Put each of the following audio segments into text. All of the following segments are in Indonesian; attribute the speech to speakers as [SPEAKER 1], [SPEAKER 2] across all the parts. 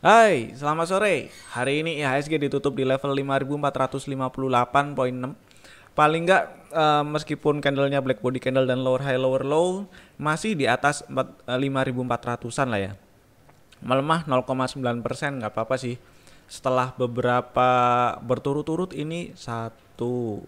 [SPEAKER 1] Hai, selamat sore. Hari ini IHSG ditutup di level 5.458,6. Paling nggak meskipun candlenya black body candle dan lower high lower low masih di atas 5.400-an lah ya. Melemah 0,9%, nggak apa-apa sih. Setelah beberapa berturut-turut ini satu,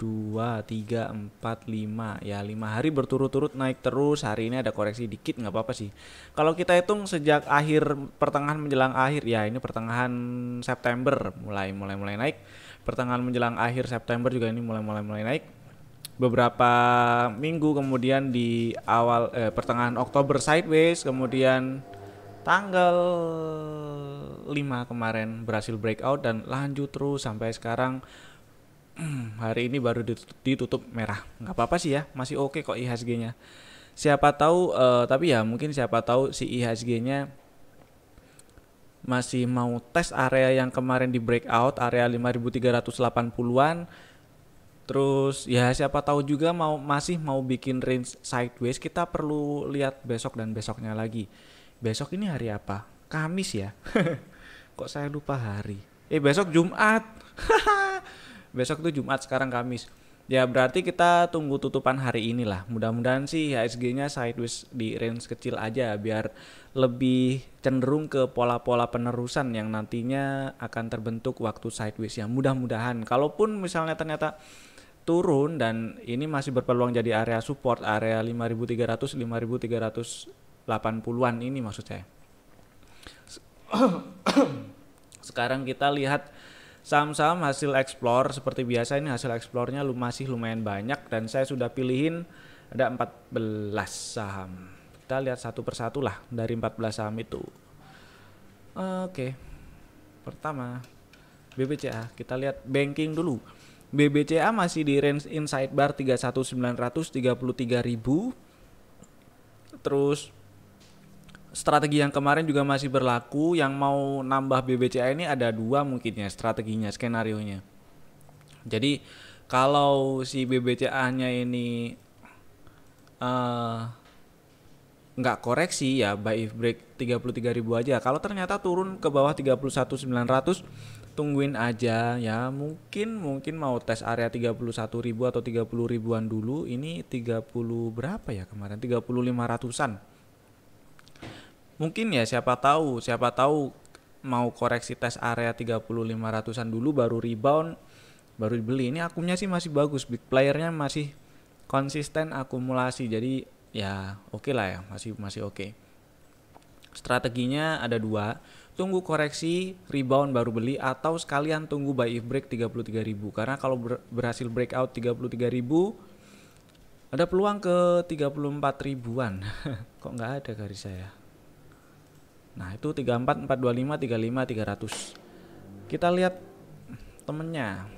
[SPEAKER 1] 2, 3, 4, 5, ya 5 hari berturut-turut naik terus. Hari ini ada koreksi dikit, nggak apa-apa sih. Kalau kita hitung sejak akhir pertengahan menjelang akhir, ya ini pertengahan September mulai naik. Pertengahan menjelang akhir September juga ini mulai naik. Beberapa minggu kemudian di awal pertengahan Oktober sideways, kemudian tanggal 5 kemarin berhasil breakout dan lanjut terus sampai sekarang. Hari ini baru ditutup merah. Nggak apa-apa sih ya, masih oke kok IHSG-nya. Siapa tahu, tapi ya mungkin siapa tahu si IHSG-nya masih mau tes area yang kemarin di breakout, area 5.380-an. Terus ya siapa tahu juga masih mau bikin range sideways. Kita perlu lihat besok dan besoknya lagi. Besok ini hari apa? Kamis ya. Kok saya lupa hari? Besok Jumat. Besok tuh Jumat, sekarang Kamis. Ya berarti kita tunggu tutupan hari inilah. Mudah-mudahan sih HSG-nya sideways di range kecil aja biar lebih cenderung ke pola-pola penerusan yang nantinya akan terbentuk waktu sideways ya. Mudah-mudahan. Kalaupun misalnya ternyata turun dan ini masih berpeluang jadi area support, area 5.300 5.380-an ini maksud saya. Sekarang kita lihat saham-saham hasil explore. Seperti biasa ini hasil explore-nya masih lumayan banyak dan saya sudah pilihin ada 14 saham. Kita lihat satu persatu lah dari 14 saham itu. Oke. Pertama, BBCA. Kita lihat banking dulu. BBCA masih di range inside bar 31.900 33.000. Terus strategi yang kemarin juga masih berlaku. Yang mau nambah BBCA ini ada dua mungkin ya strateginya, skenarionya. Jadi kalau si BBCA-nya ini nggak koreksi ya buy if break 33.000 aja. Kalau ternyata turun ke bawah 31.900, tungguin aja ya. Mungkin mau tes area 31.000 atau 30 ribuan dulu. Ini 30 berapa ya kemarin? 3500-an. Mungkin ya siapa tahu mau koreksi tes area 3500-an dulu baru rebound, baru dibeli. Ini akumnya sih masih bagus, big playernya masih konsisten akumulasi. Jadi ya oke lah ya, masih oke. Strateginya ada dua, tunggu koreksi rebound baru beli atau sekalian tunggu buy if break 33.000. Karena kalau berhasil breakout 33.000 ada peluang ke 34 ribuan. Kok nggak ada garis saya? Nah itu 34, 425, 35, 300. Kita lihat temennya,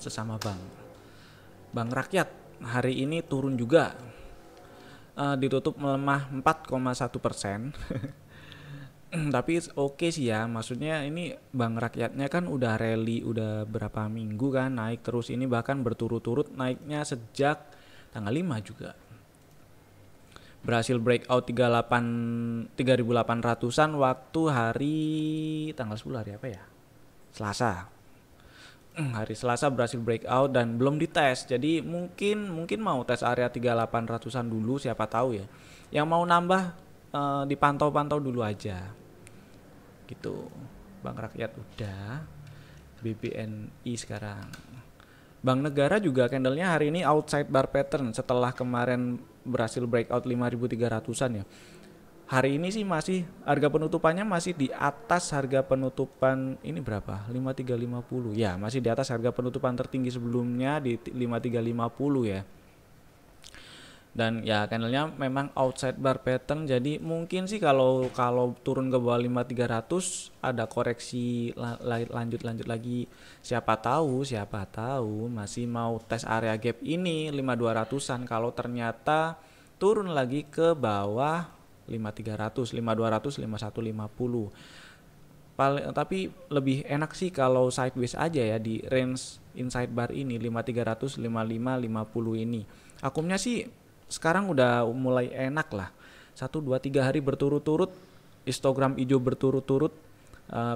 [SPEAKER 1] sesama bank. Bank Rakyat hari ini turun juga, ditutup melemah 4,1%. Tapi oke sih ya, maksudnya ini Bank Rakyatnya kan udah rally, udah berapa minggu kan naik terus. Ini bahkan berturut-turut naiknya sejak tanggal 5 juga. Berhasil breakout 3.800-an waktu hari tanggal 10 hari apa ya? Selasa. Hari Selasa berhasil breakout dan belum dites. Jadi mungkin mau tes area 3.800-an dulu, siapa tahu ya. Yang mau nambah dipantau-pantau dulu aja. Gitu. Bank Rakyat udah. BBNI sekarang. Bank Negara juga candlenya hari ini outside bar pattern setelah kemarin berhasil breakout 5.300-an ya. Hari ini sih masih harga penutupannya masih di atas harga penutupan ini berapa? 5350. Ya, masih di atas harga penutupan tertinggi sebelumnya di 5350 ya. Dan ya candlenya memang outside bar pattern, jadi mungkin sih kalau turun ke bawah 5300 ada koreksi lanjut lagi. Siapa tahu masih mau tes area gap ini 5200-an. Kalau ternyata turun lagi ke bawah 5300, 5200, 5150. Tapi lebih enak sih kalau sideways aja ya di range inside bar ini 5300, 55, 50 ini. Akumnya sih sekarang udah mulai enak lah. 1, 2, 3 hari berturut-turut histogram hijau berturut-turut.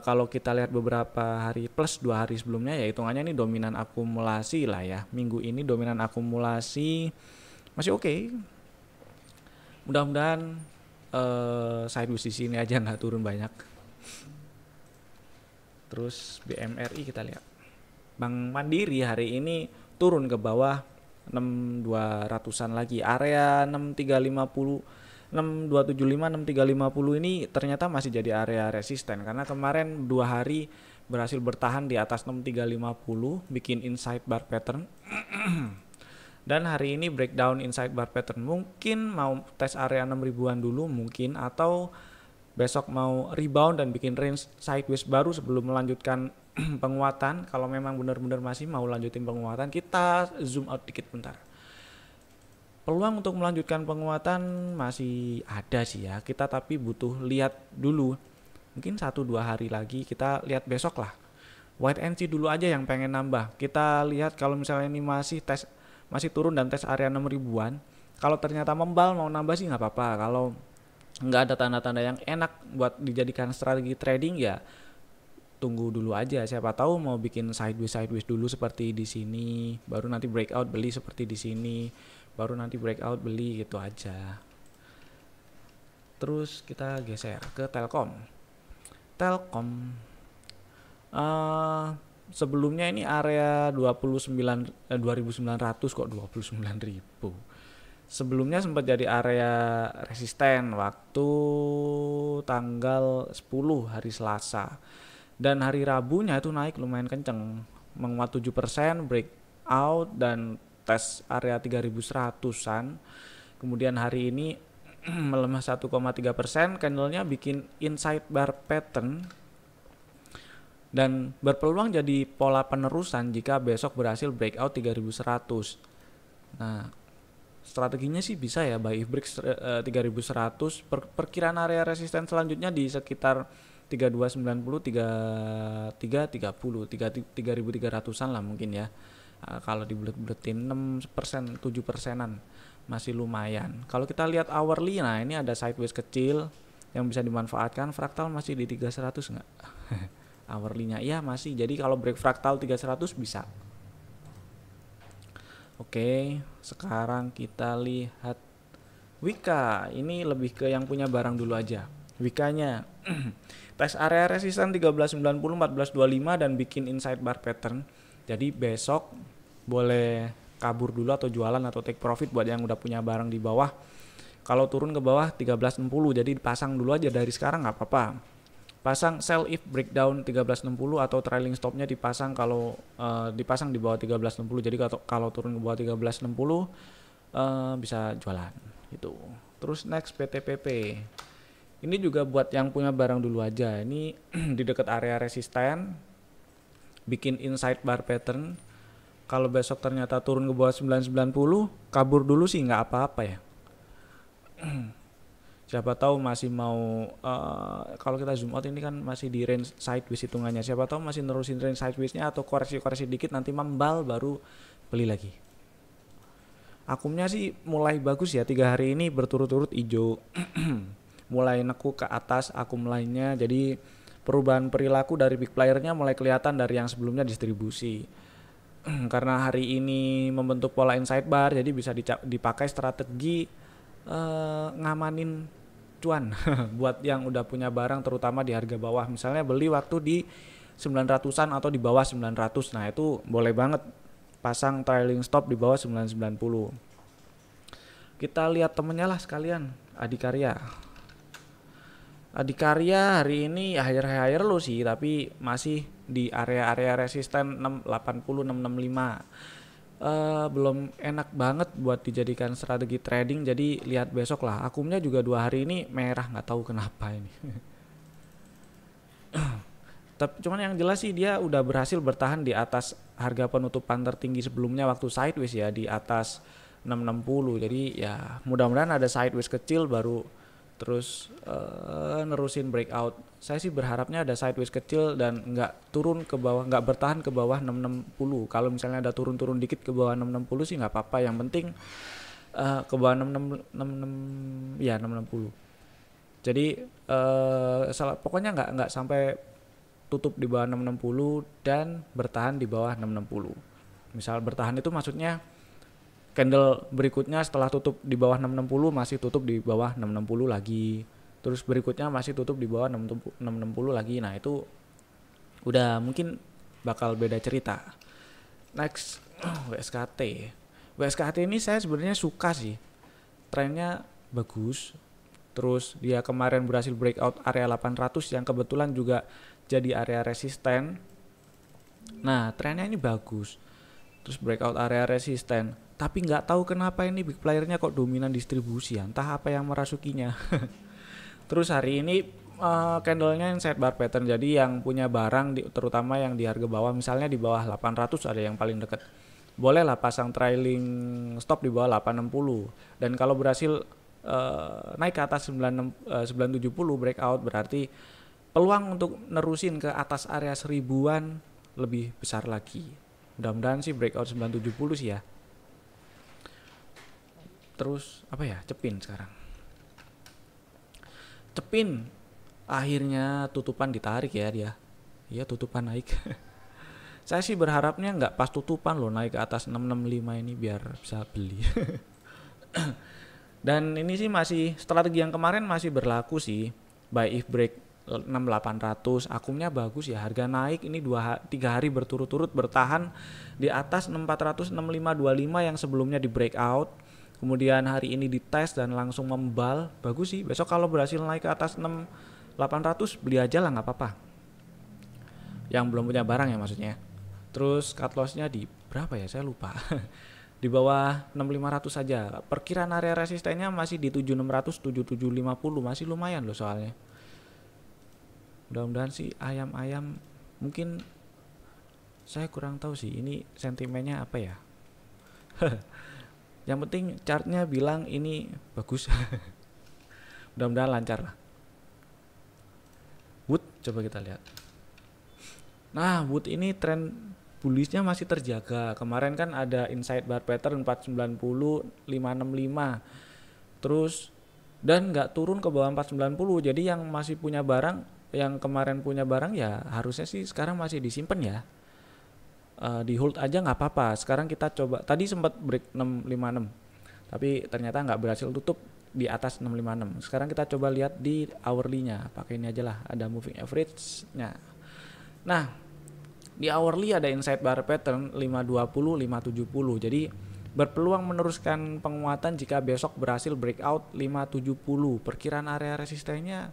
[SPEAKER 1] Kalau kita lihat beberapa hari plus 2 hari sebelumnya, ya hitungannya ini dominan akumulasi lah ya. Minggu ini dominan akumulasi masih oke. Mudah-mudahan sideways di sini aja nggak turun banyak. Terus BMRI kita lihat. Bank Mandiri hari ini turun ke bawah 6200-an lagi. Area 6350 6275 6350 ini ternyata masih jadi area resisten karena kemarin 2 hari berhasil bertahan di atas 6350 bikin inside bar pattern. Dan hari ini breakdown inside bar pattern, mungkin mau tes area 6000-an dulu mungkin, atau besok mau rebound dan bikin range sideways baru sebelum melanjutkan penguatan. Kalau memang benar-benar masih mau lanjutin penguatan, kita zoom out dikit bentar. Peluang untuk melanjutkan penguatan masih ada sih ya, kita tapi butuh lihat dulu, mungkin 1-2 hari lagi kita lihat besok lah. Wait and see dulu aja yang pengen nambah. Kita lihat kalau misalnya ini masih turun dan tes area 6000-an, kalau ternyata membal mau nambah sih nggak apa-apa. Kalau nggak ada tanda-tanda yang enak buat dijadikan strategi trading, ya tunggu dulu aja. Siapa tahu mau bikin sideways dulu seperti di sini, baru nanti breakout beli seperti di sini, baru nanti breakout beli, gitu aja. Terus kita geser ke Telkom. Sebelumnya ini area 2900 kok 29.000. Sebelumnya sempat jadi area resisten waktu tanggal 10 hari Selasa. Dan hari Rabunya itu naik lumayan kenceng, menguat 7%, breakout dan tes area 3100-an. Kemudian hari ini melemah 1,3%, candlenya bikin inside bar pattern dan berpeluang jadi pola penerusan jika besok berhasil breakout 3100. Nah, strateginya sih bisa ya buy if breaks 3100. Perkiraan area resisten selanjutnya di sekitar 3290 3330 3300-an lah mungkin ya. Kalau dibulet-buletin 6% 7%-an masih lumayan. Kalau kita lihat hourly, nah ini ada sideways kecil yang bisa dimanfaatkan. Fraktal masih di 3100 enggak? Hourly-nya iya masih. Jadi kalau break fraktal 3100 bisa. Oke, sekarang kita lihat Wika. Ini lebih ke yang punya barang dulu aja. Wikanya tes area resisten 1390 1425 dan bikin inside bar pattern. Jadi besok boleh kabur dulu atau jualan atau take profit buat yang udah punya barang di bawah. Kalau turun ke bawah 1360, jadi dipasang dulu aja dari sekarang nggak apa-apa. Pasang sell if breakdown 1360 atau trailing stopnya dipasang kalau dipasang di bawah 1360. Jadi kalau turun ke bawah 1360 bisa jualan gitu. Terus next PTPP. Ini juga buat yang punya barang dulu aja. Ini di dekat area resisten, bikin inside bar pattern. Kalau besok ternyata turun ke bawah 990, kabur dulu sih nggak apa-apa ya. Siapa tahu masih mau kalau kita zoom out ini kan masih di range sideways hitungannya. Siapa tahu masih nerusin range sidewaysnya atau koreksi-koreksi dikit nanti membal baru beli lagi. Akumnya sih mulai bagus ya, 3 hari ini berturut-turut hijau. Mulai nekuk ke atas akum lainnya, jadi perubahan perilaku dari big playernya mulai kelihatan dari yang sebelumnya distribusi. Karena hari ini membentuk pola inside bar, jadi bisa dipakai strategi ngamanin cuan buat yang udah punya barang terutama di harga bawah. Misalnya beli waktu di 900-an atau di bawah 900, nah itu boleh banget pasang trailing stop di bawah 990. Kita lihat temennya lah sekalian, Adikarya hari ini higher low sih, tapi masih di area resisten 680 665. Belum enak banget buat dijadikan strategi trading, jadi lihat besok lah. Akumnya juga 2 hari ini merah, nggak tahu kenapa ini. Tapi cuman yang jelas sih dia udah berhasil bertahan di atas harga penutupan tertinggi sebelumnya waktu sideways ya, di atas 660. Jadi ya mudah-mudahan ada sideways kecil baru terus nerusin breakout. Saya sih berharapnya ada sideways kecil dan nggak turun ke bawah, nggak bertahan ke bawah 660. Kalau misalnya ada turun-turun dikit ke bawah 660 sih nggak apa-apa. Yang penting ke bawah 660. Jadi pokoknya nggak sampai tutup di bawah 660 dan bertahan di bawah 660. Misal bertahan itu maksudnya candle berikutnya setelah tutup di bawah 660 masih tutup di bawah 660 lagi. Terus berikutnya masih tutup di bawah 660 lagi. Nah, itu udah mungkin bakal beda cerita. Next, WSKT. WSKT ini saya sebenarnya suka sih. Trennya bagus. Terus dia kemarin berhasil breakout area 800 yang kebetulan juga jadi area resisten. Nah, trennya ini bagus. Terus breakout area resisten. Tapi nggak tahu kenapa ini big playernya kok dominan distribusi ya. Entah apa yang merasukinya. Terus hari ini candlenya inside bar pattern. Jadi yang punya barang terutama yang di harga bawah, misalnya di bawah 800 ada yang paling dekat. Bolehlah pasang trailing stop di bawah 860. Dan kalau berhasil naik ke atas 970 breakout, berarti peluang untuk nerusin ke atas area 1000-an lebih besar lagi. Mudah-mudahan sih breakout 970 sih ya. Terus apa ya, Cepin sekarang. Cepin akhirnya tutupan ditarik ya dia. Iya, tutupan naik. Saya sih berharapnya nggak pas tutupan loh naik ke atas 665 ini biar bisa beli. Dan ini sih masih strategi yang kemarin masih berlaku sih. Buy if break 6800, akumnya bagus ya, harga naik ini 3 hari berturut-turut bertahan di atas 6400 6525 yang sebelumnya di breakout. Kemudian hari ini dites dan langsung membal, bagus sih. Besok kalau berhasil naik ke atas 6800 beli aja lah, nggak apa-apa. Yang belum punya barang ya maksudnya. Terus cut loss-nya di berapa ya, saya lupa. Di bawah 6500 saja. Perkiraan area resistennya masih di 7600 7750, masih lumayan loh soalnya. Mudah-mudahan sih ayam-ayam, mungkin saya kurang tahu sih ini sentimennya apa ya. Yang penting chartnya bilang ini bagus. Mudah-mudahan lancar lah. Wood, coba kita lihat. Nah, Wood ini tren bullishnya masih terjaga. Kemarin kan ada inside bar pattern 490 565. Terus dan nggak turun ke bawah 490. Jadi yang masih punya barang, yang kemarin punya barang ya harusnya sih sekarang masih disimpan ya. Di hold aja nggak apa-apa. Sekarang kita coba, tadi sempat break 656 tapi ternyata nggak berhasil tutup di atas 656. Sekarang kita coba lihat di hourly-nya, pakai ini aja lah, ada moving average-nya. Nah, di hourly ada inside bar pattern 520 570, jadi berpeluang meneruskan penguatan jika besok berhasil breakout 570. Perkiraan area resistennya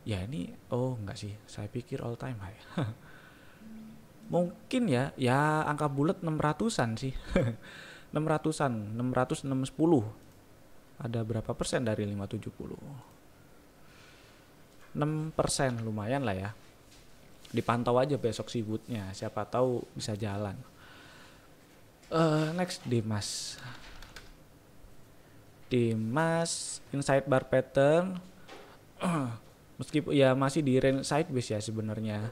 [SPEAKER 1] ya ini, oh enggak sih, saya pikir all time high. Mungkin ya angka bulat 600-an sih. 600-an, 600 610. Ada berapa persen dari 570? 6%, lumayan lah ya. Dipantau aja besok sih Woodnya, siapa tahu bisa jalan. Next, Dimas inside bar pattern. Meskipun ya masih di range sideways ya sebenarnya.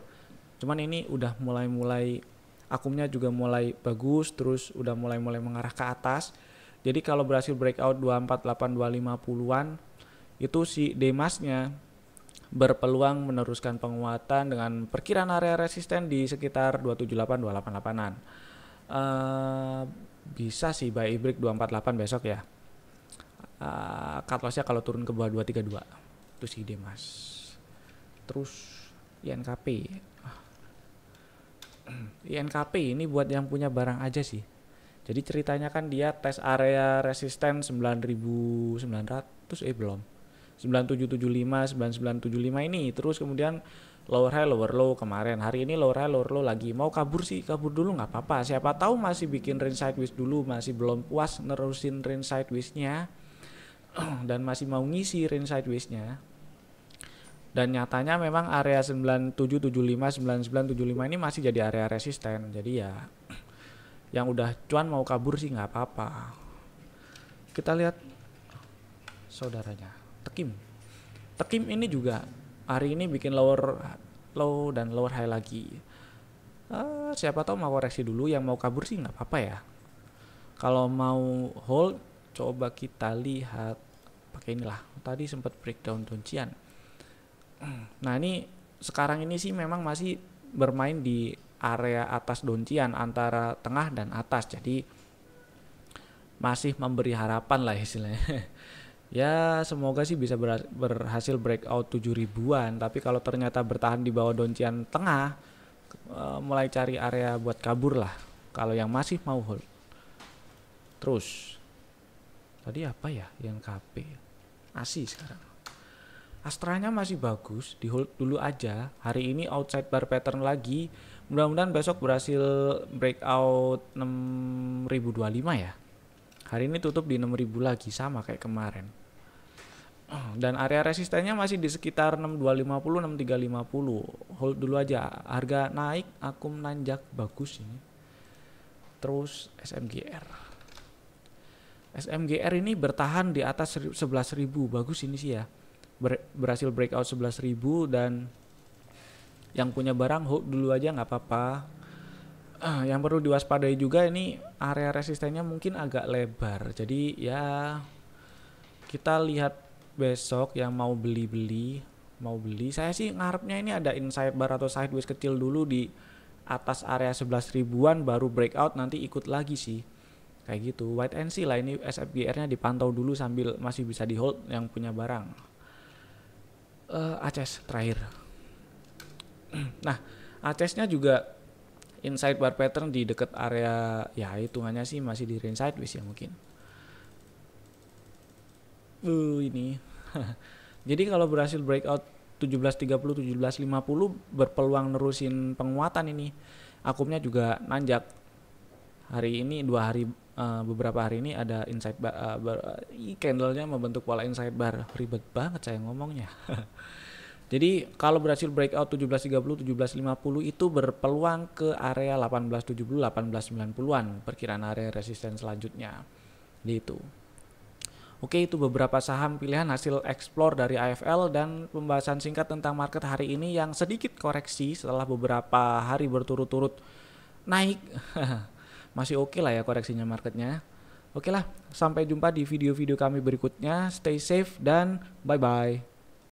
[SPEAKER 1] Cuman ini udah mulai akumnya juga mulai bagus, terus udah mulai mengarah ke atas. Jadi kalau berhasil breakout 248 250-an itu si Demasnya berpeluang meneruskan penguatan dengan perkiraan area resisten di sekitar 278 288-an. Bisa sih buy break 248 besok ya. Cut loss-nya kalau turun ke bawah 232. Itu si Demas. Terus INKP. INKP ini buat yang punya barang aja sih. Jadi ceritanya kan dia tes area resisten 9.900 belum. 9775 9975 ini, terus kemudian lower high lower low kemarin. Hari ini lower high lower low lagi. Mau kabur sih, kabur dulu nggak apa-apa. Siapa tahu masih bikin range sideways dulu, masih belum puas nerusin range sideways-nya dan masih mau ngisi range sideways-nya. Dan nyatanya memang area 9775 9975 ini masih jadi area resisten. Jadi ya yang udah cuan mau kabur sih nggak apa-apa. Kita lihat saudaranya Tekim ini juga hari ini bikin lower low dan lower high lagi. Siapa tahu mau koreksi dulu, yang mau kabur sih nggak apa-apa ya. Kalau mau hold, coba kita lihat pakai inilah. Tadi sempat breakdown kuncian. Nah ini sekarang ini sih memang masih bermain di area atas Doncian antara tengah dan atas, jadi masih memberi harapan lah istilahnya. Ya semoga sih bisa berhasil breakout 7 ribuan, tapi kalau ternyata bertahan di bawah Doncian tengah, mulai cari area buat kabur lah kalau yang masih mau hold. Terus tadi apa ya yang KP? ASI sekarang. Astranya masih bagus, di hold dulu aja. Hari ini outside bar pattern lagi. Mudah-mudahan besok berhasil breakout 6025 ya. Hari ini tutup di 6000 lagi, sama kayak kemarin. Dan area resistennya masih di sekitar 6250, 6350. Hold dulu aja. Harga naik, akum nanjak bagus ini. Terus SMGR. SMGR ini bertahan di atas 11.000, bagus ini sih ya. Berhasil breakout 11.000 dan yang punya barang hold dulu aja nggak apa-apa. Yang perlu diwaspadai juga ini area resistennya mungkin agak lebar. Jadi ya kita lihat besok yang mau beli. Saya sih ngarepnya ini ada inside bar atau sideways kecil dulu di atas area 11 ribuan baru breakout, nanti ikut lagi sih. Kayak gitu. Wait and see lah, ini SFGR-nya dipantau dulu sambil masih bisa di hold yang punya barang. ACES terakhir. Nah, ACES-nya juga inside bar pattern di dekat area, ya hitungannya sih masih di range sideways ya mungkin. Ini. Jadi kalau berhasil breakout 17.30, 17.50 berpeluang nerusin penguatan ini. Akumnya juga nanjak. Hari ini beberapa hari ini ada inside bar, candlenya membentuk pola inside bar. Ribet banget saya ngomongnya. Jadi kalau berhasil breakout 17.30, 17.50 itu berpeluang ke area 18.70, 18.90-an perkiraan area resisten selanjutnya. Gitu. Oke, itu beberapa saham pilihan hasil explore dari AFL dan pembahasan singkat tentang market hari ini yang sedikit koreksi setelah beberapa hari berturut-turut naik. Masih oke lah ya koreksinya marketnya. Oke lah, sampai jumpa di video-video kami berikutnya. Stay safe dan bye-bye.